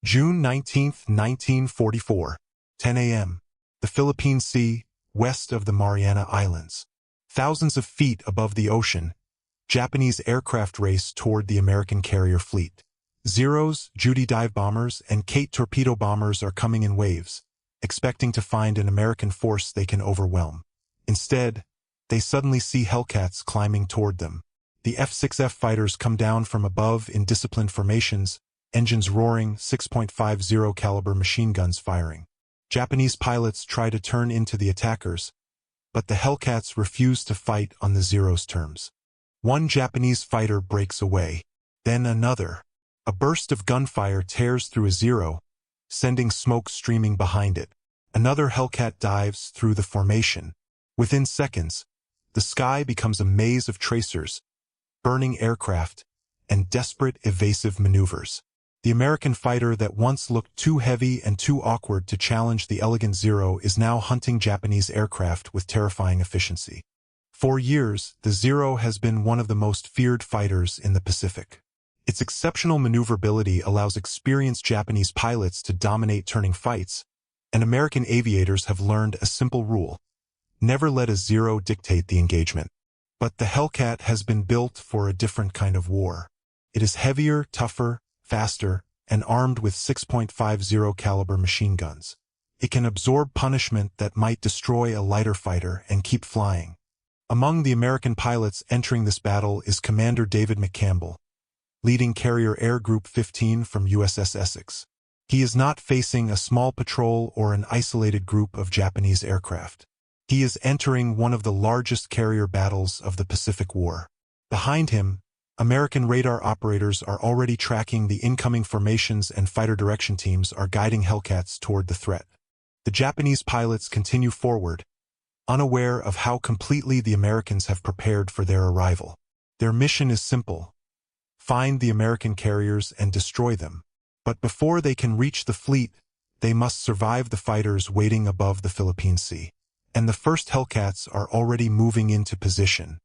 June 19, 1944, 10 a.m. The Philippine Sea, west of the Mariana Islands. Thousands of feet above the ocean, Japanese aircraft race toward the American carrier fleet. Zeros, Judy dive bombers, and Kate torpedo bombers are coming in waves, expecting to find an American force they can overwhelm. Instead, they suddenly see Hellcats climbing toward them. The F-6F fighters come down from above in disciplined formations, engines roaring, 6.50 caliber machine guns firing. Japanese pilots try to turn into the attackers, but the Hellcats refuse to fight on the Zeros' terms. One Japanese fighter breaks away, then another. A burst of gunfire tears through a Zero, sending smoke streaming behind it. Another Hellcat dives through the formation. Within seconds, the sky becomes a maze of tracers, burning aircraft, and desperate evasive maneuvers. The American fighter that once looked too heavy and too awkward to challenge the elegant Zero is now hunting Japanese aircraft with terrifying efficiency. For years, the Zero has been one of the most feared fighters in the Pacific. Its exceptional maneuverability allows experienced Japanese pilots to dominate turning fights, and American aviators have learned a simple rule: never let a Zero dictate the engagement. But the Hellcat has been built for a different kind of war. It is heavier, tougher, faster, and armed with 6.50 caliber machine guns. It can absorb punishment that might destroy a lighter fighter and keep flying. Among the American pilots entering this battle is Commander David McCampbell, leading Carrier Air Group 15 from USS Essex. He is not facing a small patrol or an isolated group of Japanese aircraft. He is entering one of the largest carrier battles of the Pacific War. Behind him, American radar operators are already tracking the incoming formations, and fighter direction teams are guiding Hellcats toward the threat. The Japanese pilots continue forward, unaware of how completely the Americans have prepared for their arrival. Their mission is simple: find the American carriers and destroy them. But before they can reach the fleet, they must survive the fighters waiting above the Philippine Sea. And the first Hellcats are already moving into position.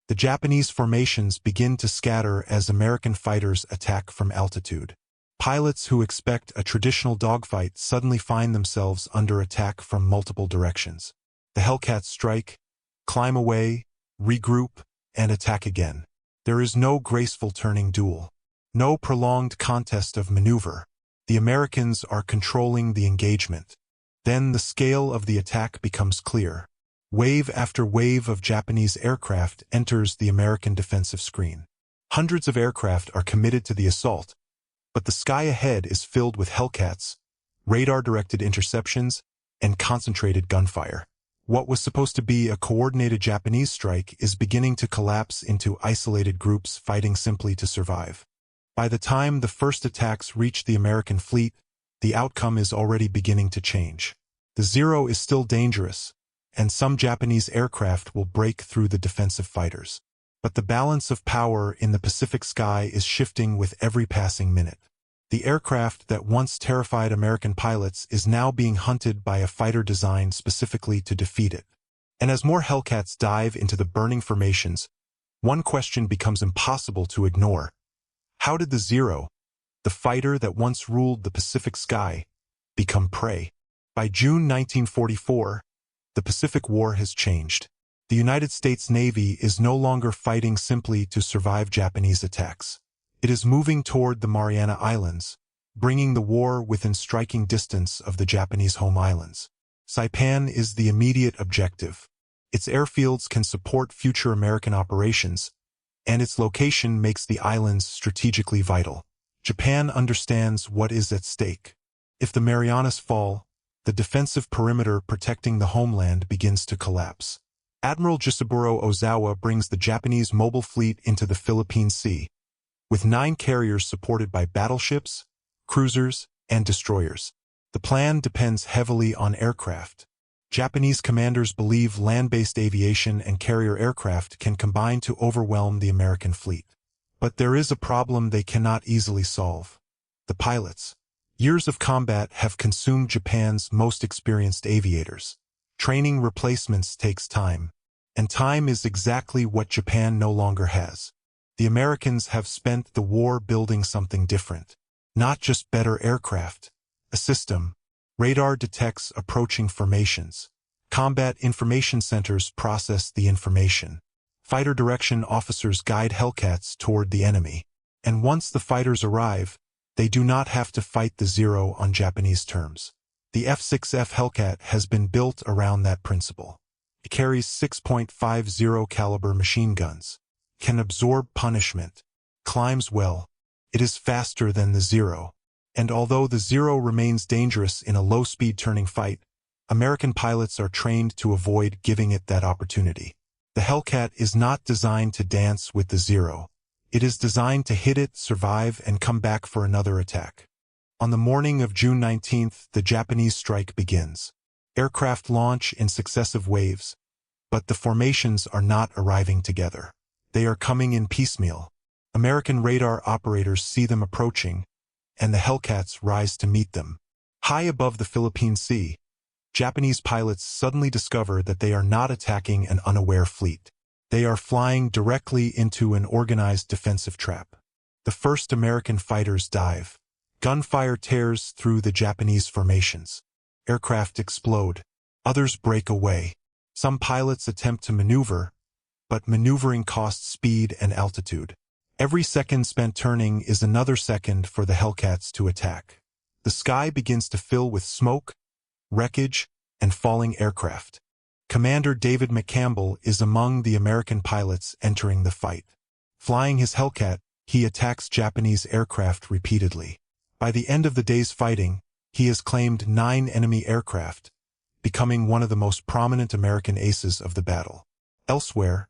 The Japanese formations begin to scatter as American fighters attack from altitude. Pilots who expect a traditional dogfight suddenly find themselves under attack from multiple directions. The Hellcats strike, climb away, regroup, and attack again. There is no graceful turning duel. No prolonged contest of maneuver. The Americans are controlling the engagement. Then the scale of the attack becomes clear. Wave after wave of Japanese aircraft enters the American defensive screen. Hundreds of aircraft are committed to the assault, but the sky ahead is filled with Hellcats, radar-directed interceptions, and concentrated gunfire. What was supposed to be a coordinated Japanese strike is beginning to collapse into isolated groups fighting simply to survive. By the time the first attacks reach the American fleet, the outcome is already beginning to change. The Zero is still dangerous, and some Japanese aircraft will break through the defensive fighters. But the balance of power in the Pacific sky is shifting with every passing minute. The aircraft that once terrified American pilots is now being hunted by a fighter designed specifically to defeat it. And as more Hellcats dive into the burning formations, one question becomes impossible to ignore. How did the Zero, the fighter that once ruled the Pacific sky, become prey? By June 1944, the Pacific War has changed. The United States Navy is no longer fighting simply to survive Japanese attacks. It is moving toward the Mariana Islands, bringing the war within striking distance of the Japanese home islands. Saipan is the immediate objective. Its airfields can support future American operations, and its location makes the islands strategically vital. Japan understands what is at stake. If the Marianas fall, the defensive perimeter protecting the homeland begins to collapse. Admiral Jisaburo Ozawa brings the Japanese mobile fleet into the Philippine Sea, with 9 carriers supported by battleships, cruisers, and destroyers. The plan depends heavily on aircraft. Japanese commanders believe land-based aviation and carrier aircraft can combine to overwhelm the American fleet. But there is a problem they cannot easily solve: the pilots. Years of combat have consumed Japan's most experienced aviators. Training replacements takes time, and time is exactly what Japan no longer has. The Americans have spent the war building something different: Not just better aircraft. A system. Radar detects approaching formations. Combat information centers process the information. Fighter direction officers guide Hellcats toward the enemy. And once the fighters arrive, they do not have to fight the Zero on Japanese terms. The F-6F Hellcat has been built around that principle. It carries 6.50 caliber machine guns, can absorb punishment, climbs well. It is faster than the Zero. And although the Zero remains dangerous in a low-speed turning fight, American pilots are trained to avoid giving it that opportunity. The Hellcat is not designed to dance with the Zero. It is designed to hit it, survive, and come back for another attack. On the morning of June 19th, the Japanese strike begins. Aircraft launch in successive waves, but the formations are not arriving together. They are coming in piecemeal. American radar operators see them approaching, and the Hellcats rise to meet them. High above the Philippine Sea, Japanese pilots suddenly discover that they are not attacking an unaware fleet. They are flying directly into an organized defensive trap. The first American fighters dive. Gunfire tears through the Japanese formations. Aircraft explode. Others break away. Some pilots attempt to maneuver, but maneuvering costs speed and altitude. Every second spent turning is another second for the Hellcats to attack. The sky begins to fill with smoke, wreckage, and falling aircraft. Commander David McCampbell is among the American pilots entering the fight. Flying his Hellcat, he attacks Japanese aircraft repeatedly. By the end of the day's fighting, he has claimed 9 enemy aircraft, becoming one of the most prominent American aces of the battle. Elsewhere,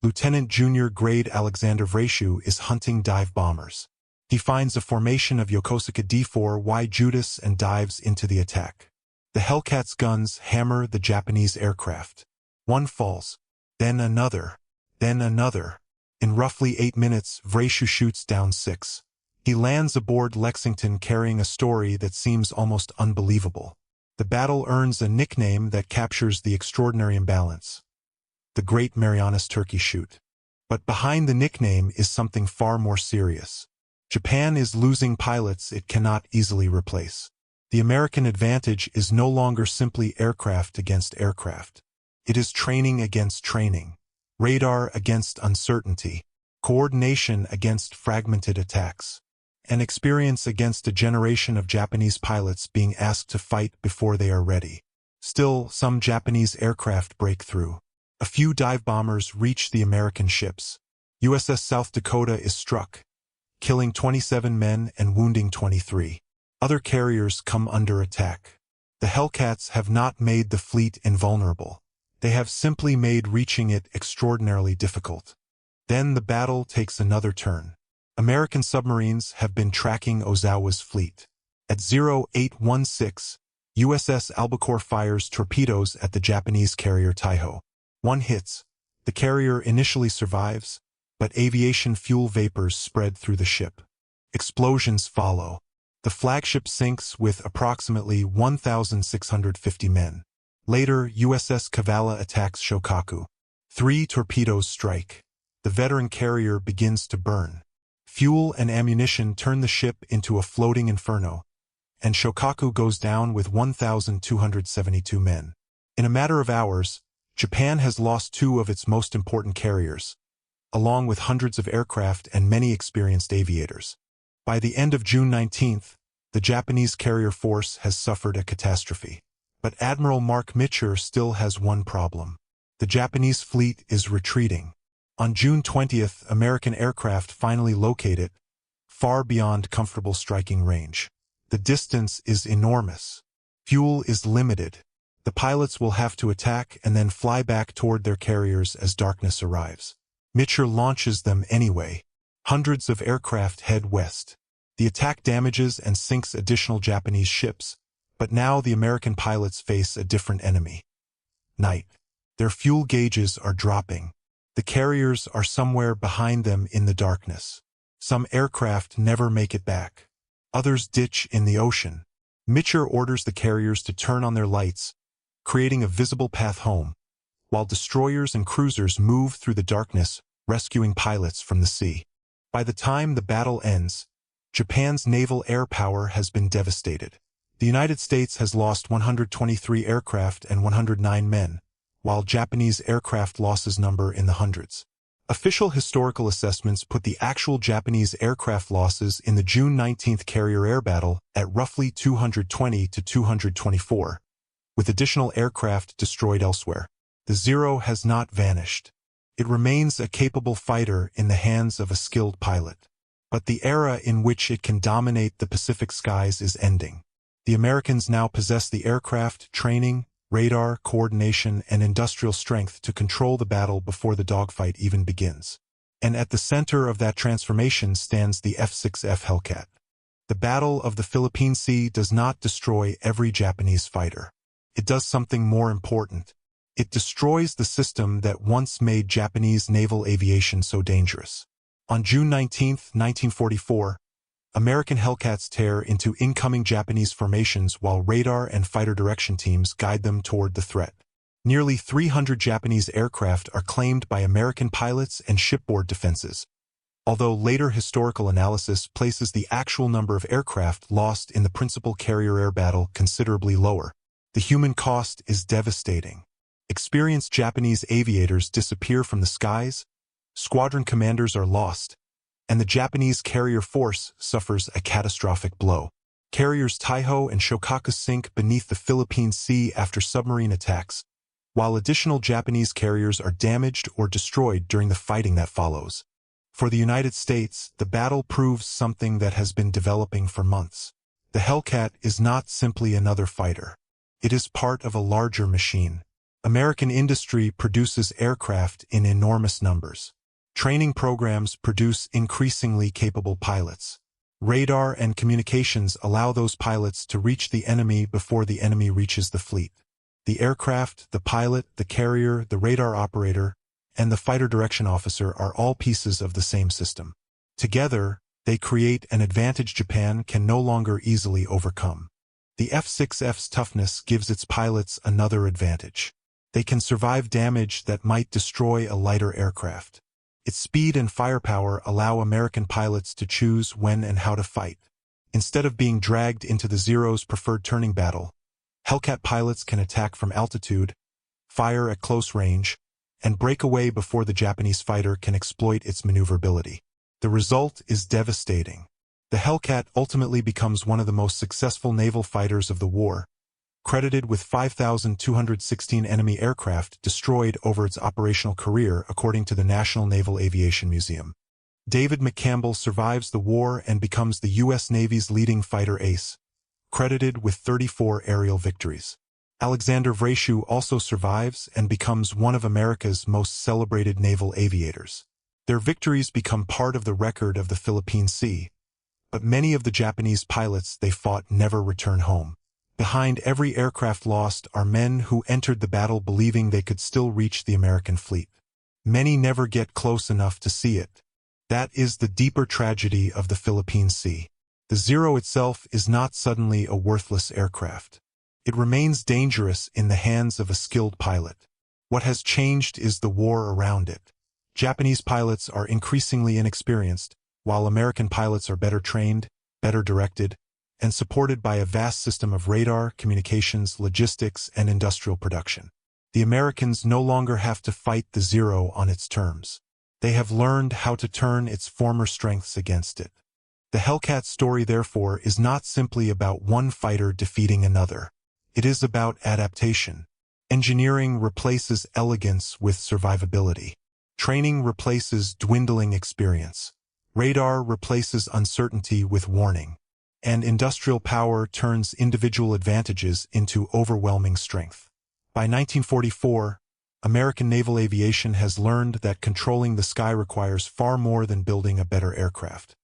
Lieutenant Junior Grade Alexander Vrashu is hunting dive bombers. He finds a formation of Yokosuka D-4Y Judas and dives into the attack. The Hellcat's guns hammer the Japanese aircraft. One falls, then another, then another. In roughly 8 minutes, Vrashu shoots down 6. He lands aboard Lexington carrying a story that seems almost unbelievable. The battle earns a nickname that captures the extraordinary imbalance: the Great Marianas Turkey Shoot. But behind the nickname is something far more serious. Japan is losing pilots it cannot easily replace. The American advantage is no longer simply aircraft against aircraft. It is training against training, radar against uncertainty, coordination against fragmented attacks, and experience against a generation of Japanese pilots being asked to fight before they are ready. Still, some Japanese aircraft break through. A few dive bombers reach the American ships. USS South Dakota is struck, killing 27 men and wounding 23. Other carriers come under attack. The Hellcats have not made the fleet invulnerable. They have simply made reaching it extraordinarily difficult. Then the battle takes another turn. American submarines have been tracking Ozawa's fleet. At 0816, USS Albacore fires torpedoes at the Japanese carrier Taiho. One hits. The carrier initially survives, but aviation fuel vapors spread through the ship. Explosions follow. The flagship sinks with approximately 1,650 men. Later, USS Kavala attacks Shokaku. 3 torpedoes strike. The veteran carrier begins to burn. Fuel and ammunition turn the ship into a floating inferno, and Shokaku goes down with 1,272 men. In a matter of hours, Japan has lost 2 of its most important carriers, along with hundreds of aircraft and many experienced aviators. By the end of June 19th, the Japanese carrier force has suffered a catastrophe. But Admiral Mark Mitcher still has one problem. The Japanese fleet is retreating. On June 20th, American aircraft finally locate it, far beyond comfortable striking range. The distance is enormous. Fuel is limited. The pilots will have to attack and then fly back toward their carriers as darkness arrives. Mitcher launches them anyway. Hundreds of aircraft head west. The attack damages and sinks additional Japanese ships, but now the American pilots face a different enemy. Night. Their fuel gauges are dropping. The carriers are somewhere behind them in the darkness. Some aircraft never make it back. Others ditch in the ocean. Mitcher orders the carriers to turn on their lights, creating a visible path home, while destroyers and cruisers move through the darkness, rescuing pilots from the sea. By the time the battle ends, Japan's naval air power has been devastated. The United States has lost 123 aircraft and 109 men, while Japanese aircraft losses number in the hundreds. Official historical assessments put the actual Japanese aircraft losses in the June 19 carrier air battle at roughly 220 to 224, with additional aircraft destroyed elsewhere. The Zero has not vanished. It remains a capable fighter in the hands of a skilled pilot. But the era in which it can dominate the Pacific skies is ending. The Americans now possess the aircraft, training, radar, coordination, and industrial strength to control the battle before the dogfight even begins. And at the center of that transformation stands the F-6F Hellcat. The Battle of the Philippine Sea does not destroy every Japanese fighter. It does something more important. It destroys the system that once made Japanese naval aviation so dangerous. On June 19, 1944, American Hellcats tear into incoming Japanese formations while radar and fighter direction teams guide them toward the threat. Nearly 300 Japanese aircraft are claimed by American pilots and shipboard defenses, although later historical analysis places the actual number of aircraft lost in the principal carrier air battle considerably lower. The human cost is devastating. Experienced Japanese aviators disappear from the skies, squadron commanders are lost, and the Japanese carrier force suffers a catastrophic blow. Carriers Taiho and Shokaku sink beneath the Philippine Sea after submarine attacks, while additional Japanese carriers are damaged or destroyed during the fighting that follows. For the United States, the battle proves something that has been developing for months. The Hellcat is not simply another fighter. It is part of a larger machine. American industry produces aircraft in enormous numbers. Training programs produce increasingly capable pilots. Radar and communications allow those pilots to reach the enemy before the enemy reaches the fleet. The aircraft, the pilot, the carrier, the radar operator, and the fighter direction officer are all pieces of the same system. Together, they create an advantage Japan can no longer easily overcome. The F-6F's toughness gives its pilots another advantage. They can survive damage that might destroy a lighter aircraft. Its speed and firepower allow American pilots to choose when and how to fight. Instead of being dragged into the Zero's preferred turning battle, Hellcat pilots can attack from altitude, fire at close range, and break away before the Japanese fighter can exploit its maneuverability. The result is devastating. The Hellcat ultimately becomes one of the most successful naval fighters of the war, credited with 5,216 enemy aircraft destroyed over its operational career according to the National Naval Aviation Museum. David McCampbell survives the war and becomes the U.S. Navy's leading fighter ace, credited with 34 aerial victories. Alexander Vrashew also survives and becomes one of America's most celebrated naval aviators. Their victories become part of the record of the Philippine Sea, but many of the Japanese pilots they fought never return home. Behind every aircraft lost are men who entered the battle believing they could still reach the American fleet. Many never get close enough to see it. That is the deeper tragedy of the Philippine Sea. The Zero itself is not suddenly a worthless aircraft. It remains dangerous in the hands of a skilled pilot. What has changed is the war around it. Japanese pilots are increasingly inexperienced, while American pilots are better trained, better directed, and supported by a vast system of radar, communications, logistics, and industrial production. The Americans no longer have to fight the Zero on its terms. They have learned how to turn its former strengths against it. The Hellcat story, therefore, is not simply about one fighter defeating another. It is about adaptation. Engineering replaces elegance with survivability. Training replaces dwindling experience. Radar replaces uncertainty with warning. And industrial power turns individual advantages into overwhelming strength. By 1944, American naval aviation has learned that controlling the sky requires far more than building a better aircraft.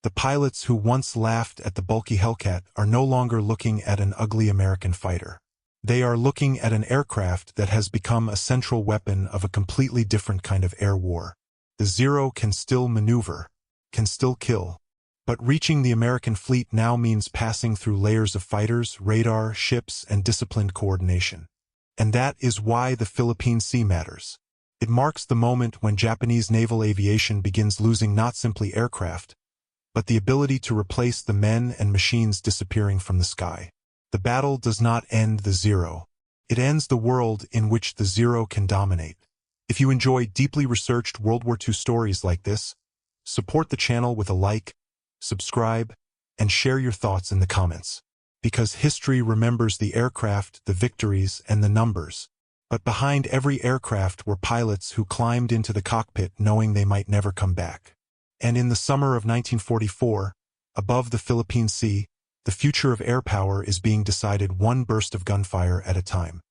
The pilots who once laughed at the bulky Hellcat are no longer looking at an ugly American fighter. They are looking at an aircraft that has become a central weapon of a completely different kind of air war. The Zero can still maneuver, can still kill. But reaching the American fleet now means passing through layers of fighters, radar, ships, and disciplined coordination. And that is why the Philippine Sea matters. It marks the moment when Japanese naval aviation begins losing not simply aircraft, but the ability to replace the men and machines disappearing from the sky. The battle does not end the Zero. It ends the world in which the Zero can dominate. If you enjoy deeply researched World War II stories like this, support the channel with a like, subscribe, and share your thoughts in the comments. Because history remembers the aircraft, the victories, and the numbers. But behind every aircraft were pilots who climbed into the cockpit knowing they might never come back. And in the summer of 1944, above the Philippine Sea, the future of air power is being decided one burst of gunfire at a time.